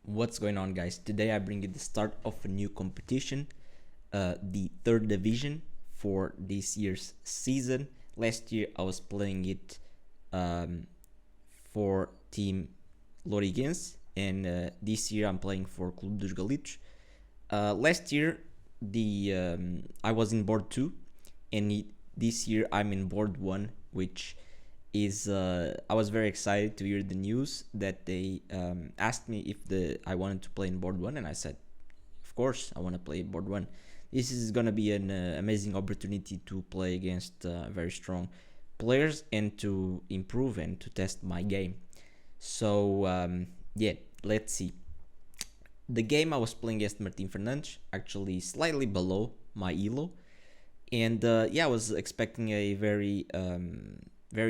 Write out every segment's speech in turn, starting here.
What's going on, guys? Today I bring you the start of a new competition, the third division for this year's season. Last year I was playing it for Team Loriguense, and this year I'm playing for Clube dos Galitos. Last year I was in board 2, and this year I'm in board 1, which is I was very excited to hear the news that they asked me if I wanted to play in board 1, and I said, of course I want to play in board 1. This is gonna be an amazing opportunity to play against very strong players and to improve and to test my game. So yeah, let's see. The game I was playing against Martin Fernandes, actually slightly below my elo, and yeah, I was expecting a very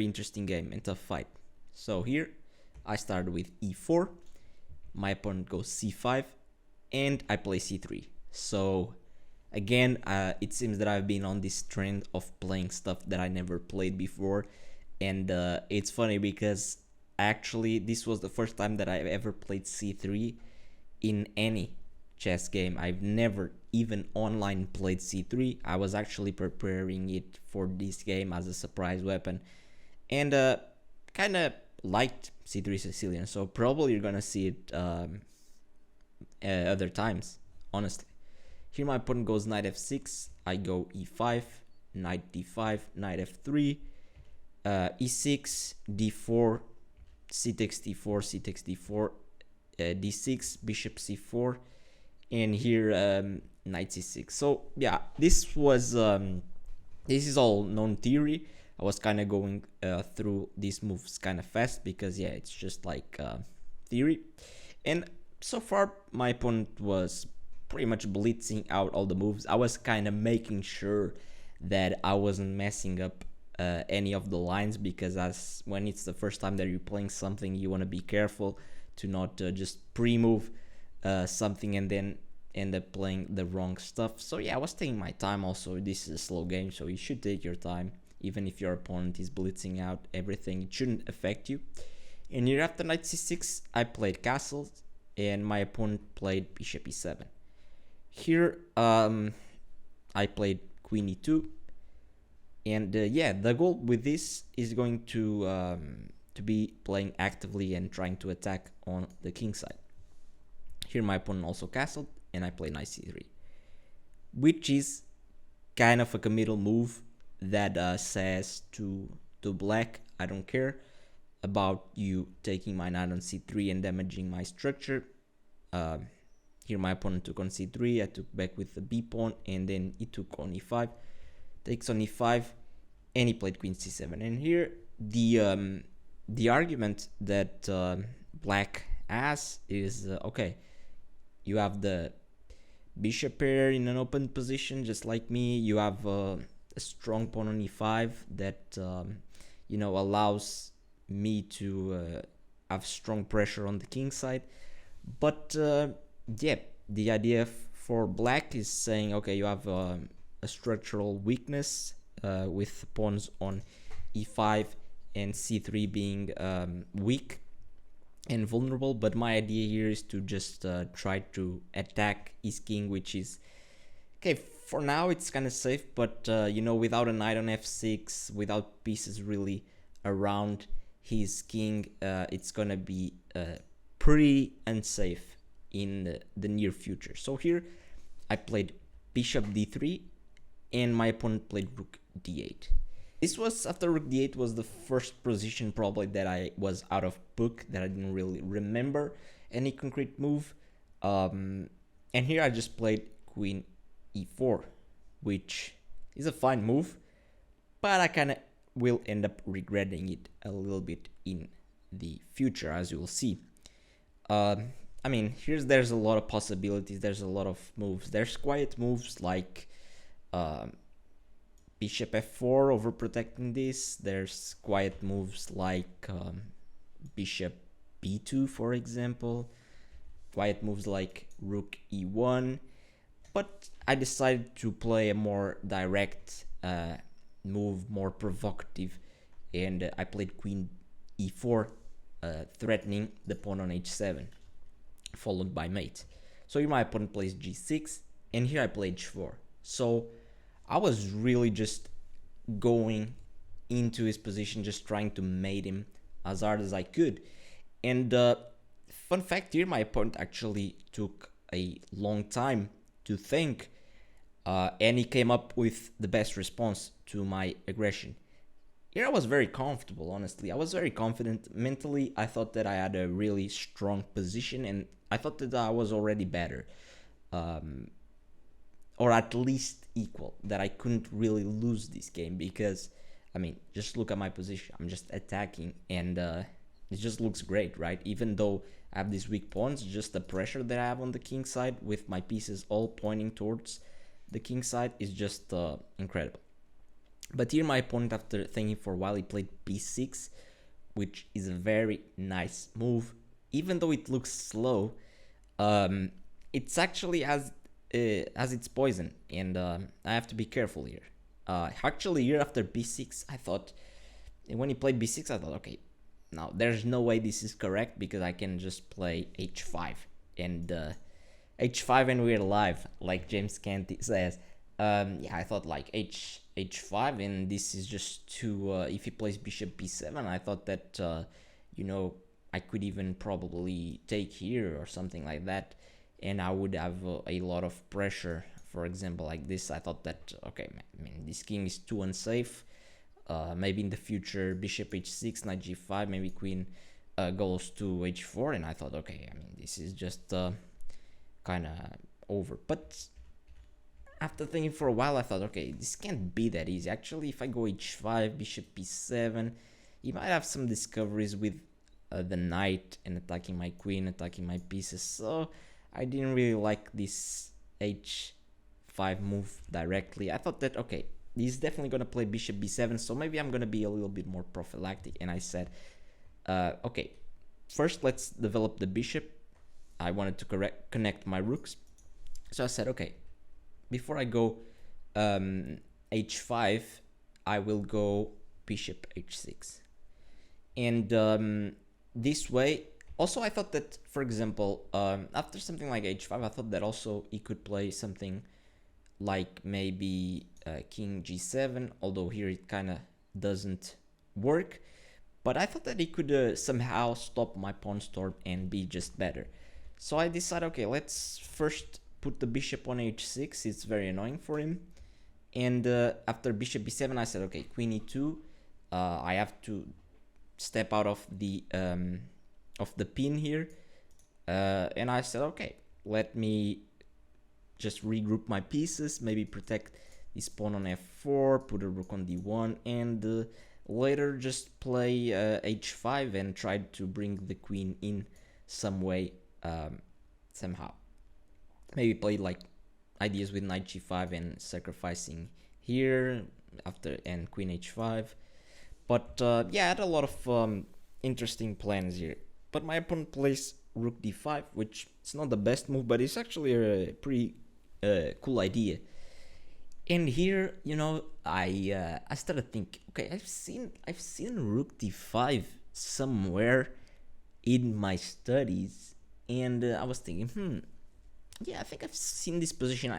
interesting game and tough fight. So here I started with e4, my opponent goes c5, and I play c3. So again, it seems that I've been on this trend of playing stuff that I never played before, and it's funny because actually this was the first time that I've ever played c3 in any chess game. I've never even online played c3. I was actually preparing it for this game as a surprise weapon, and kind of liked c3 Sicilian, so probably you're gonna see it other times, honestly. Here my opponent goes knight f6, I go e5, knight d5, knight f3, e6, d4, c takes d4, c takes d4, d6, bishop c4, and here knight c6. So yeah, this is all known theory. I was kind of going through these moves kind of fast because yeah, it's just like theory. And so far my opponent was pretty much blitzing out all the moves. I was kind of making sure that I wasn't messing up any of the lines, because when it's the first time that you're playing something, you want to be careful to not just pre-move something and then end up playing the wrong stuff. So yeah, I was taking my time. Also, this is a slow game, so you should take your time. Even if your opponent is blitzing out everything, it shouldn't affect you. And here after knight c6, I played castle, and my opponent played bishop e7. Here I played queen e2, and yeah, the goal with this is going to be playing actively and trying to attack on the king side. Here my opponent also castled, and I play knight c3, which is kind of a committal move that says to black, I don't care about you taking my knight on c3 and damaging my structure. Here my opponent took on c3, I took back with the b pawn, and then he took on e5, takes on e5, and he played queen c7. And here the argument that black has is okay, you have the bishop pair in an open position just like me, you have a strong pawn on e5 that allows me to have strong pressure on the king side. But yeah, the idea for black is saying, okay, you have a structural weakness with pawns on e5 and c3 being weak and vulnerable, but my idea here is to just try to attack his king, which is okay. For now it's kind of safe, but without a knight on f6, without pieces really around his king, it's gonna be pretty unsafe in the near future. So here I played bishop d3, and my opponent played rook d8. This was, after rook d8 was the first position probably that I was out of book, that I didn't really remember any concrete move. And here I just played queen e4, which is a fine move, but I kind of will end up regretting it a little bit in the future, as you will see. I mean, there's a lot of possibilities, there's a lot of moves. There's quiet moves like bishop f4 overprotecting this. There's quiet moves like bishop b2, for example. Quiet moves like rook e1. But I decided to play a more direct move, more provocative, and I played queen e4, threatening the pawn on h7. followed by mate. So here my opponent plays g6, and here I play h4. So I was really just going into his position, just trying to mate him as hard as I could. And fun fact here, my opponent actually took a long time to think, and he came up with the best response to my aggression. Here I was very comfortable, honestly. I was very confident mentally. I thought that I had a really strong position, and I thought that I was already better, or at least equal, that I couldn't really lose this game because, I mean, just look at my position. I'm just attacking, and it just looks great, right? Even though I have these weak pawns, just the pressure that I have on the king side with my pieces all pointing towards the king side is just incredible. But here my opponent, after thinking for a while, he played b6, which is a very nice move. Even though it looks slow, it's actually has its poison, and I have to be careful here. Actually, here after b6, I thought, when he played b6, I thought, okay, now there's no way this is correct because I can just play h5, and h5 and we're live, like James Canty says. Yeah, I thought like h5, and this is just to if he plays bishop b7, I thought that you know, I could even probably take here or something like that, and I would have a lot of pressure. For example, like this, I thought that, okay, I mean, this king is too unsafe. Maybe in the future bishop h6, knight g5, maybe queen goes to h4, and I thought, okay, I mean, this is just kind of over. But after thinking for a while, I thought, okay, this can't be that easy. Actually, if I go h5, bishop b7, he might have some discoveries with the knight and attacking my queen, attacking my pieces. So I didn't really like this h5 move directly. I thought that, okay, he's definitely going to play bishop b7, so maybe I'm going to be a little bit more prophylactic. And I said, okay, first let's develop the bishop. I wanted to connect my rooks. So I said, okay, before I go h5, I will go bishop h6. And this way, also I thought that, for example, after something like h5, I thought that also he could play something like maybe king g7, although here it kind of doesn't work. But I thought that he could somehow stop my pawn storm and be just better. So I decided, okay, let's first put the bishop on h6. It's very annoying for him. And after bishop b7, I said, okay, queen e2. I have to step out of the pin here. And I said, okay, let me just regroup my pieces, maybe protect this pawn on f4, put a rook on d1, and later just play h5 and try to bring the queen in some way, somehow. Maybe play like ideas with knight g5 and sacrificing here after, and queen h5. But yeah, I had a lot of interesting plans here. But my opponent plays rook d5, which is not the best move, but it's actually a pretty cool idea. And here, you know, I started thinking, okay, I've seen rook d5 somewhere in my studies, and I was thinking, yeah, I think I've seen this position.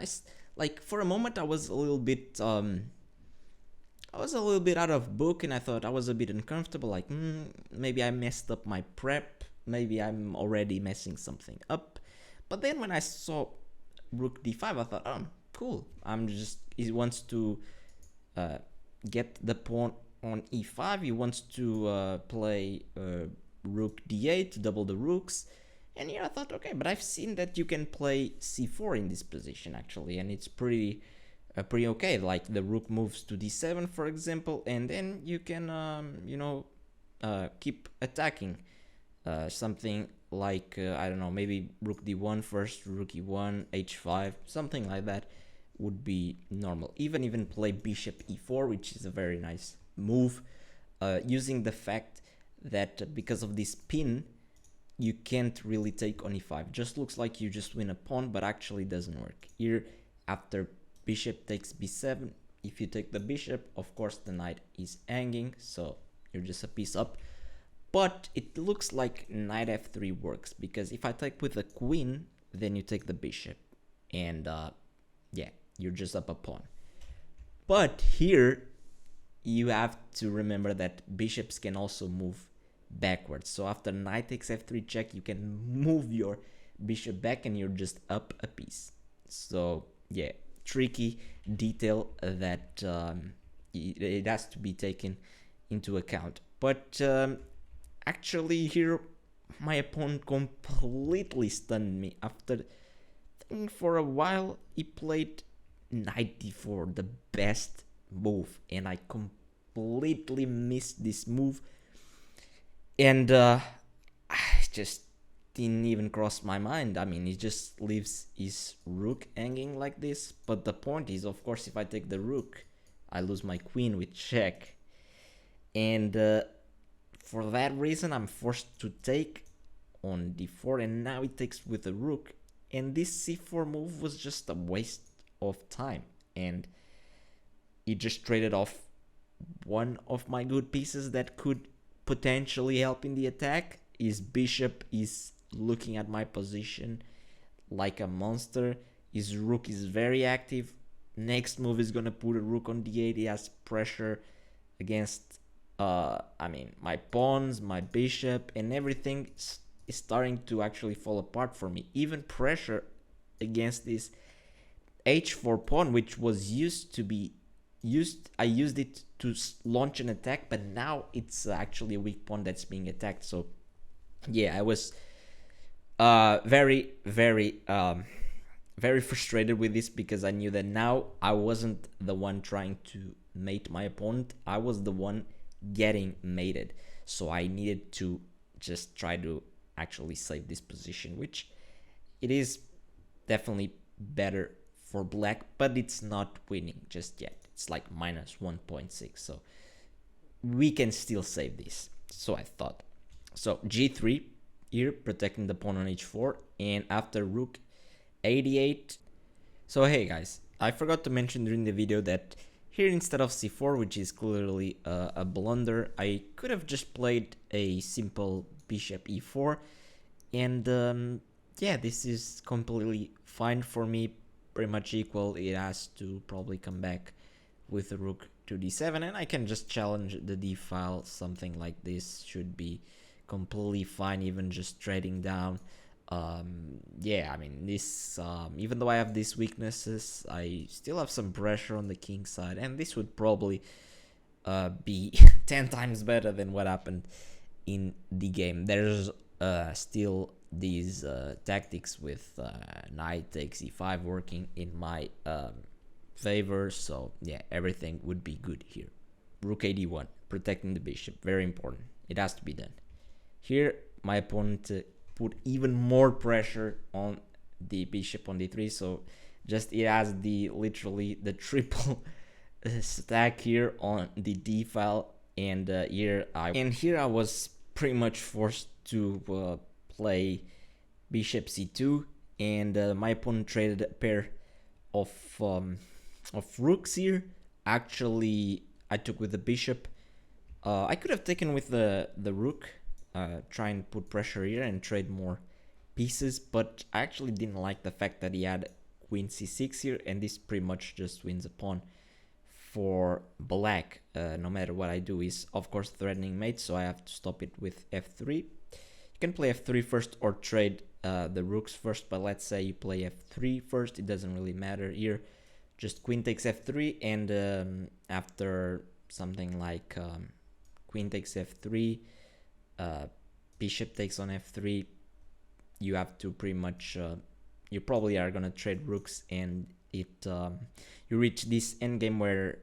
Like for a moment I was a little bit out of book, and I thought I was a bit uncomfortable, like maybe I messed up my prep, maybe I'm already messing something up. But then when I saw rook d5, I thought, oh, cool, he wants to get the pawn on e5, he wants to play rook d8 to double the rooks. And here I thought, okay, but I've seen that you can play c4 in this position actually, and it's pretty okay. Like the rook moves to d7, for example, and then you can keep attacking. Something like I don't know, maybe rook d1 first, rook e1, h5, something like that would be normal. Even play bishop e4, which is a very nice move, using the fact that because of this pin, you can't really take on e5. Just looks like you just win a pawn, but actually doesn't work. Here, after bishop takes b7, if you take the bishop, of course the knight is hanging, so you're just a piece up. But it looks like knight f3 works, because if I take with the queen, then you take the bishop, and yeah, you're just up a pawn. But here you have to remember that bishops can also move backwards. So after knight takes f3 check, you can move your bishop back and you're just up a piece. So yeah, tricky detail that it has to be taken into account. But actually here my opponent completely stunned me. After for a while he played knight d4, the best move, and I completely missed this move, and I just didn't even cross my mind. I mean, he just leaves his rook hanging like this, but the point is, of course, if I take the rook, I lose my queen with check, and for that reason I'm forced to take on d4, and now he takes with the rook, and this c4 move was just a waste of time, and he just traded off one of my good pieces that could potentially help in the attack. His bishop is looking at my position like a monster. His rook is very active. Next move is gonna put a rook on d8. He has pressure against my pawns, my bishop, and everything is starting to actually fall apart for me. Even pressure against this h4 pawn, which was used to be used, I used it to launch an attack, but now it's actually a weak pawn that's being attacked. So yeah, I was very frustrated with this, because I knew that now I wasn't the one trying to mate my opponent, I was the one getting mated. So I needed to just try to actually save this position, which it is definitely better for black, but it's not winning just yet. It's like minus 1.6, so we can still save this, so I thought. So g3 here, protecting the pawn on h4, and after rook a8. So hey guys, I forgot to mention during the video that here instead of c4, which is clearly a blunder, I could have just played a simple bishop e4, and yeah, this is completely fine for me, pretty much equal. It has to probably come back with the rook to d7, and I can just challenge the d file. Something like this should be completely fine, even just trading down. Yeah, I mean, this even though I have these weaknesses, I still have some pressure on the king side, and this would probably be 10 times better than what happened in the game. There's still these tactics with knight takes e5 working in my favor, so yeah, everything would be good here. Rook ad1, protecting the bishop, very important. It has to be done. Here my opponent put even more pressure on the bishop on d3, so just it has the literally the triple stack here on the d file, and here I was pretty much forced to play bishop c2, and my opponent traded a pair of rooks here. Actually, I took with the bishop. I could have taken with the rook, try and put pressure here and trade more pieces, but I actually didn't like the fact that he had queen c6 here, and this pretty much just wins a pawn for black. No matter what I do, is of course threatening mate, so I have to stop it with f3. You can play f3 first or trade the rooks first, but let's say you play f3 first, it doesn't really matter here. Just queen takes f3, and after something like queen takes f3, bishop takes on f3, you have to pretty much you probably are gonna trade rooks, and it you reach this endgame where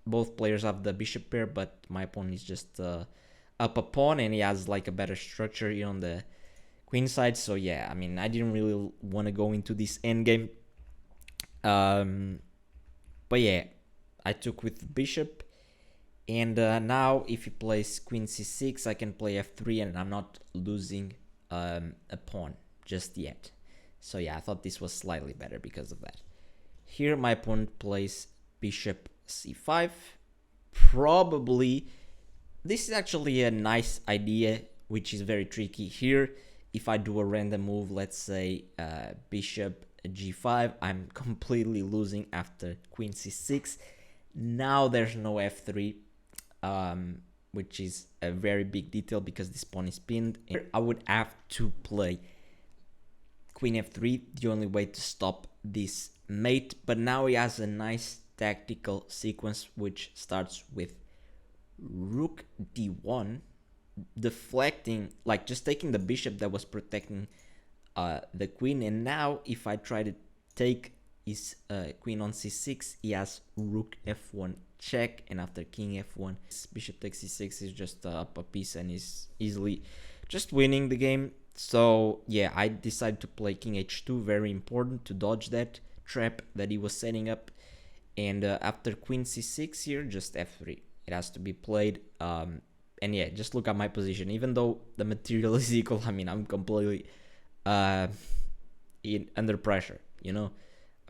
both players have the bishop pair, but my opponent is just up a pawn, and he has like a better structure here on the queen side. So yeah, I mean, I didn't really want to go into this endgame, but yeah, I took with the bishop. And now if he plays queen c6, I can play f3, and I'm not losing a pawn just yet. So yeah, I thought this was slightly better because of that. Here my opponent plays bishop c5. Probably this is actually a nice idea, which is very tricky here. If I do a random move, let's say bishop g5, I'm completely losing after queen c6. Now there's no f3, which is a very big detail because this pawn is pinned. Here I would have to play queen f3, the only way to stop this mate. But now he has a nice tactical sequence which starts with rook d1, deflecting, like just taking the bishop that was protecting the queen. And now if I try to take his queen on c6, he has rook f1 check, and after king f1, bishop takes c6 is just up a piece and is easily just winning the game. So yeah, I decided to play king h2, very important to dodge that trap that he was setting up. And after queen c6 here, just f3, it has to be played. And yeah, just look at my position. Even though the material is equal, I mean, I'm completely under pressure, you know.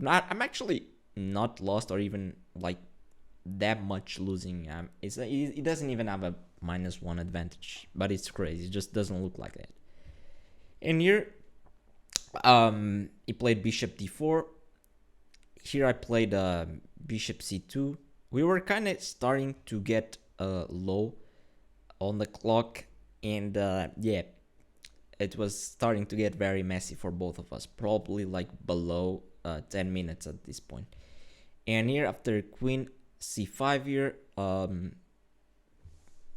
I'm actually not lost or even like that much losing. It doesn't even have a -1 advantage, but it's crazy. It just doesn't look like that. And here, he played bishop d4. Here I played bishop c2. We were kind of starting to get low on the clock, and yeah, it was starting to get very messy for both of us, probably like below 10 minutes at this point. And here after queen c5 here,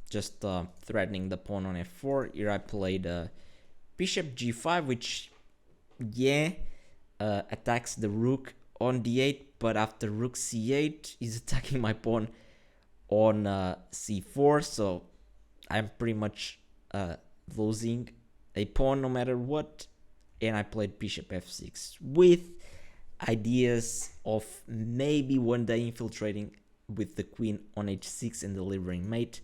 just threatening the pawn on f4, here I played bishop g5, which yeah, attacks the rook on d8, but after rook c8 is attacking my pawn on c4, so I'm pretty much losing a pawn no matter what. And I played bishop f6 with ideas of maybe one day infiltrating with the queen on h6 and delivering mate.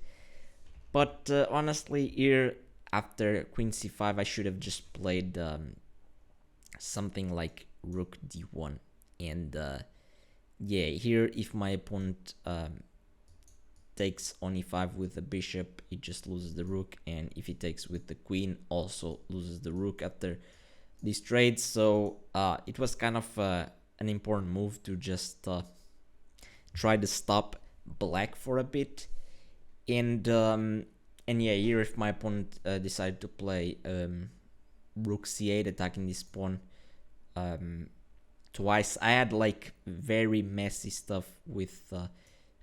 But honestly, here after queen c5, I should have just played something like rook d1. And yeah, here if my opponent takes on e5 with the bishop, it just loses the rook, and if he takes with the queen, also loses the rook after this trade. So it was kind of an important move to just try to stop black for a bit. And yeah, here if my opponent decided to play rook c8, attacking this pawn twice, I had like very messy stuff with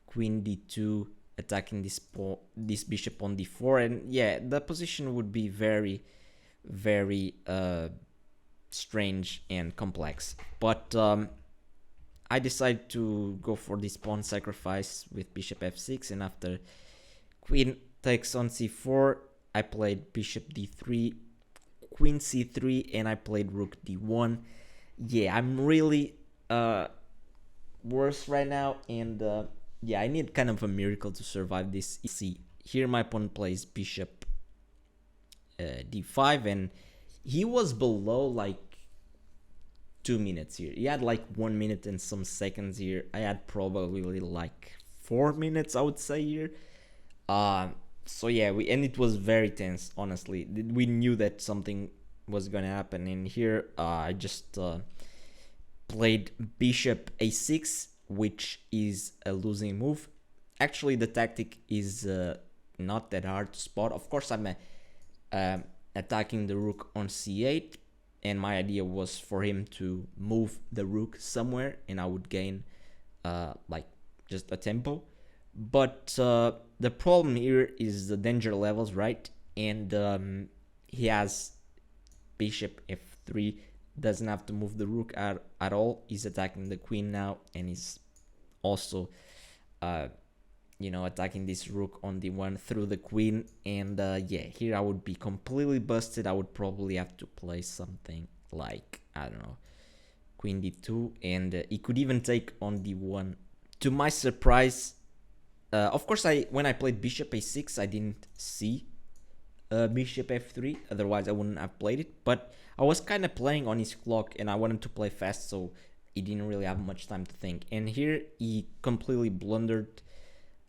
queen d2 attacking this bishop on d4, and yeah, the position would be very strange and complex. But I decided to go for this pawn sacrifice with bishop f6, and after queen takes on c4, I played bishop d3, queen c3, and I played rook d1. Yeah, I'm really worse right now, and yeah, I need kind of a miracle to survive this. See, here my opponent plays bishop d5, and he was below like 2 minutes here. He had like 1 minute and some seconds here. I had probably like 4 minutes, I would say here. So yeah, and it was very tense, honestly. We knew that something was gonna happen, and here I just played bishop a6, which is a losing move. Actually, the tactic is not that hard to spot. Of course, I'm attacking the rook on c8, and my idea was for him to move the rook somewhere, and I would gain like just a tempo. But the problem here is the danger levels, right? And he has bishop f3, doesn't have to move the rook at all. He's attacking the queen now, and he's also attacking this rook on d1 through the queen. And yeah, here I would be completely busted. I would probably have to play something like, I don't know, queen d2, and he could even take on d1. To my surprise, of course, when I played bishop a6, I didn't see bishop f3, otherwise I wouldn't have played it. But I was kind of playing on his clock, and I wanted to play fast, so he didn't really have much time to think. And here he completely blundered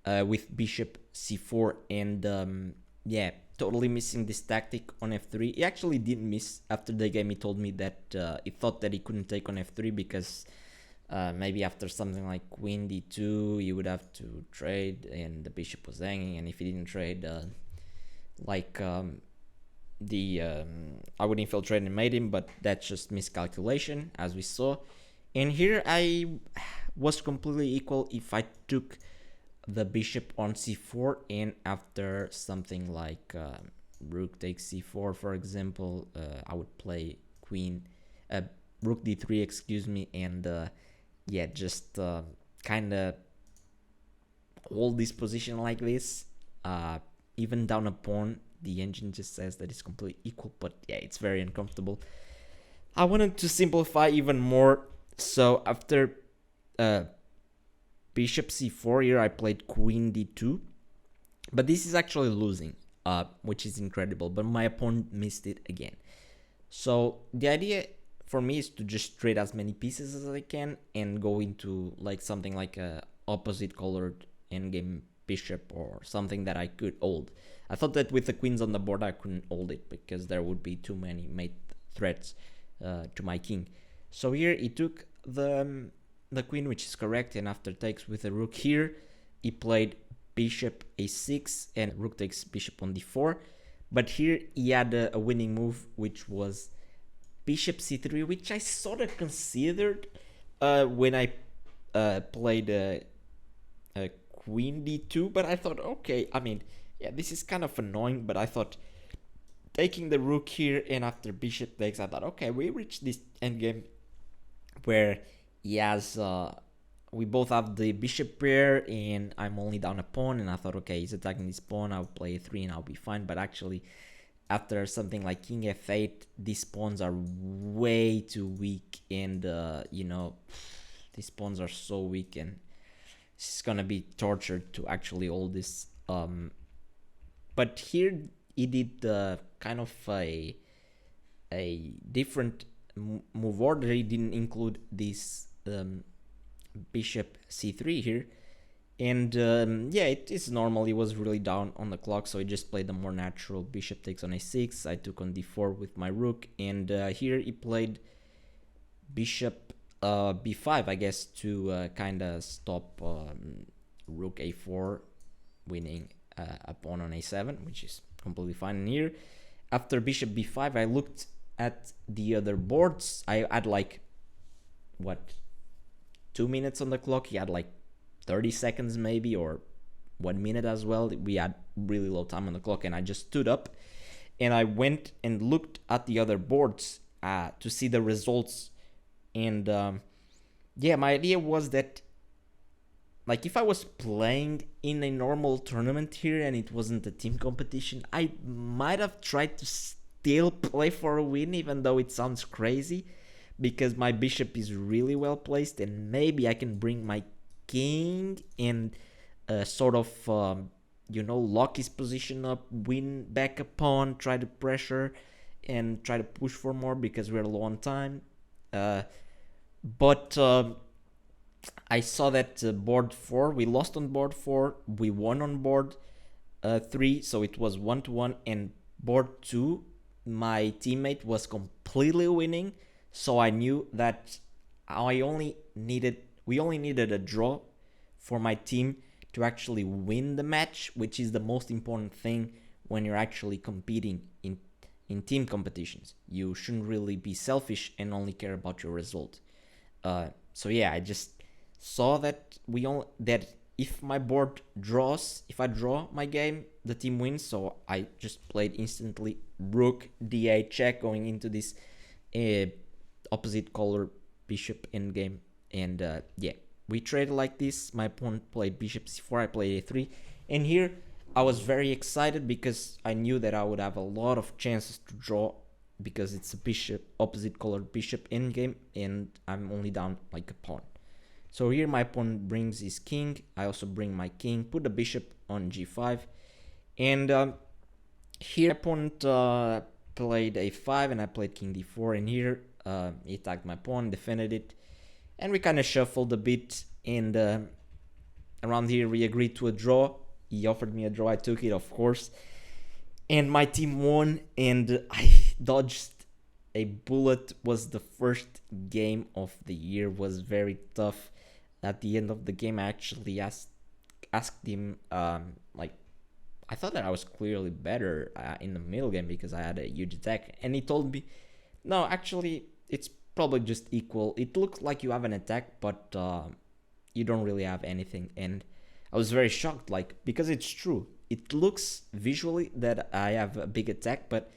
with bishop c4, and yeah, totally missing this tactic on f3. He actually didn't miss. After the game he told me that he thought that he couldn't take on f3 because maybe after something like queen d2 he would have to trade and the bishop was hanging, and if he didn't trade like I would infiltrate and mate him, but that's just miscalculation as we saw. And here I was completely equal if I took the bishop on c4, and after something like rook takes c4, for example, I would play queen rook d3, excuse me, and yeah, just kind of hold this position like this. Even down a pawn, the engine just says that it's completely equal, but yeah, it's very uncomfortable. I wanted to simplify even more, so after bishop c4 here I played queen d2, but this is actually losing, which is incredible, but my opponent missed it again. So the idea for me is to just trade as many pieces as I can and go into like something like a opposite colored endgame bishop or something that I could hold. I thought that with the queens on the board I couldn't hold it because there would be too many mate threats to my king. So here he took the queen, which is correct, and after takes with the rook here, he played bishop a6 and rook takes bishop on d4. But here he had a winning move, which was bishop c3, which I sort of considered when I played queen d2, but I thought, okay, I mean, yeah, this is kind of annoying, but I thought taking the rook here and after bishop takes, I thought, okay, we reached this endgame where he has we both have the bishop pair and I'm only down a pawn, and I thought, okay, he's attacking this pawn, I'll play a3 and I'll be fine. But actually after something like king f8, these pawns are way too weak, and you know, these pawns are so weak and it's gonna be tortured to actually hold this. But here he did kind of a different move order. He didn't include this bishop c3 here, and yeah, it is normal. He was really down on the clock, so he just played the more natural bishop takes on a6. I took on d4 with my rook, and here he played bishop b5, I guess, to kind of stop rook a4 winning a pawn on a7, which is completely fine. And here after bishop b5 I looked at the other boards. I had like, what, 2 minutes on the clock. He had like 30 seconds maybe, or 1 minute as well. We had really low time on the clock, and I just stood up and I went and looked at the other boards to see the results. And yeah, my idea was that, like, if I was playing in a normal tournament here and it wasn't a team competition, I might have tried to still play for a win, even though it sounds crazy, because my bishop is really well placed and maybe I can bring my king and sort of you know, lock his position up, win back a pawn, try to pressure and try to push for more because we're low on time. But I saw that board 4, we lost on board 4, we won on board 3, so it was 1-1, and board 2 my teammate was completely winning, so I knew that we only needed a draw for my team to actually win the match, which is the most important thing when you're actually competing in team competitions. You shouldn't really be selfish and only care about your result. So yeah, I just saw that if my board draws, if I draw my game, the team wins. So I just played instantly rook d8 check, going into this opposite color bishop endgame, and yeah, we traded like this. My opponent played bishop c4, I played a3, and here I was very excited because I knew that I would have a lot of chances to draw because it's a bishop, opposite colored bishop endgame, and I'm only down like a pawn. So here my opponent brings his king, I also bring my king, put the bishop on g5, and here my opponent played a5 and I played king d4, and here he attacked my pawn, defended it, and we kind of shuffled a bit, and around here we agreed to a draw. He offered me a draw, I took it, of course, and my team won, and I dodged a bullet. Was the first game of the year, was very tough. At the end of the game, I actually asked him, like, I thought that I was clearly better in the middle game because I had a huge attack, and he told me, no, actually, it's probably just equal. It looks like you have an attack, but you don't really have anything. And I was very shocked, like, because it's true. It looks visually that I have a big attack, but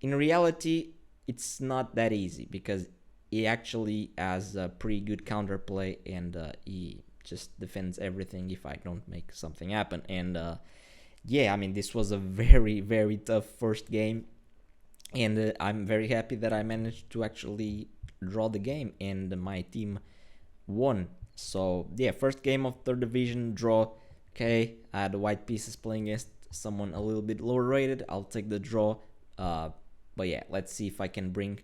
in reality, it's not that easy because he actually has a pretty good counterplay, and he just defends everything if I don't make something happen. And yeah, I mean, this was a very, very tough first game, and I'm very happy that I managed to actually draw the game and my team won. So yeah, first game of third division, draw. Okay, I had the white pieces playing against someone a little bit lower rated. I'll take the draw. But yeah, let's see if I can bring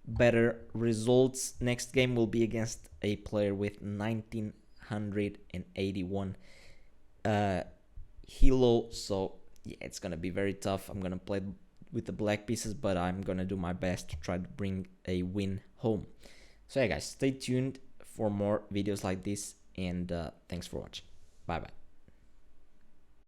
better results. Next game will be against a player with 1981 Hilo. So yeah, it's gonna be very tough. I'm gonna play with the black pieces, but I'm gonna do my best to try to bring a win home. So yeah, guys, stay tuned for more videos like this, and thanks for watching. Bye bye.